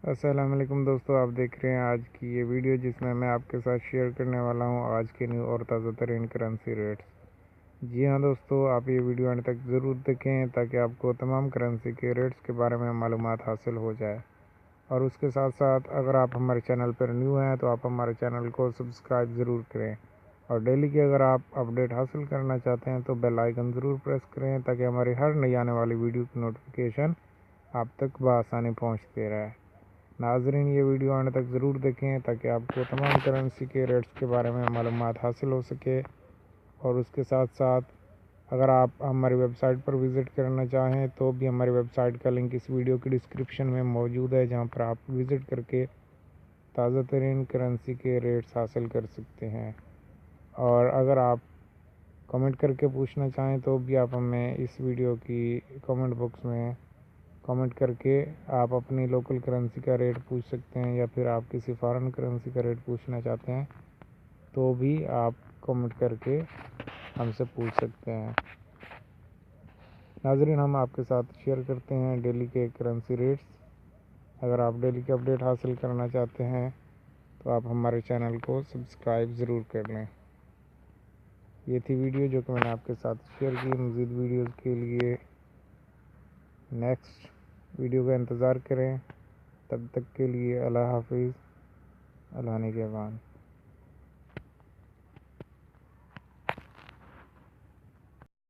السلام علیکم دوستو، آپ دیکھ رہے ہیں آج کی یہ ویڈیو جس میں آپ کے ساتھ شیئر کرنے والا ہوں آج کے نیو اور تازہ ترین کرنسی ریٹس۔ جی ہاں دوستو، آپ یہ ویڈیو آنے تک ضرور دیکھیں تاکہ آپ کو تمام کرنسی کے ریٹس کے بارے میں معلومات حاصل ہو جائے، اور اس کے ساتھ ساتھ اگر آپ ہمارے چینل پر نیو ہیں تو آپ ہمارے چینل کو سبسکرائب ضرور کریں، اور ڈیلی کی اگر آپ اپڈیٹ حاصل کرنا چاہتے ہیں تو بیل آئیکن ضرور پریس کریں تاکہ ہماری ہر نئی آنے والی ویڈیو کی نوٹیفیکیشن آپ تک بآسانی پہنچتے رہے۔ ناظرین، یہ ویڈیو آنے تک ضرور دیکھیں تاکہ آپ کو تمام کرنسی کے ریٹس کے بارے میں معلومات حاصل ہو سکے، اور اس کے ساتھ ساتھ اگر آپ ہماری ویب سائٹ پر وزٹ کرنا چاہیں تو بھی ہماری ویب سائٹ کا لنک اس ویڈیو کی ڈسکرپشن میں موجود ہے، جہاں پر آپ وزٹ کر کے تازہ ترین کرنسی کے ریٹس حاصل کر سکتے ہیں۔ اور اگر آپ کمنٹ کر کے پوچھنا چاہیں تو بھی آپ ہمیں اس ویڈیو کی کمنٹ باکس میں کمنٹ کر کے آپ اپنی لوکل کرنسی کا ریٹ پوچھ سکتے ہیں، یا پھر آپ کسی فارن کرنسی کا ریٹ پوچھنا چاہتے ہیں تو بھی آپ کمنٹ کر کے ہم سے پوچھ سکتے ہیں۔ ناظرین، ہم آپ کے ساتھ شیئر کرتے ہیں ڈیلی کے کرنسی ریٹس۔ اگر آپ ڈیلی کے اپڈیٹ حاصل کرنا چاہتے ہیں تو آپ ہمارے چینل کو سبسکرائب ضرور کر لیں۔ یہ تھی ویڈیو جو کہ میں نے آپ کے ساتھ شیئر کی۔ مزید ویڈیوز کے لیے نیکسٹ ویڈیو کا انتظار کریں۔ تب تک کے لیے اللہ حافظ، اللہ نگہبان۔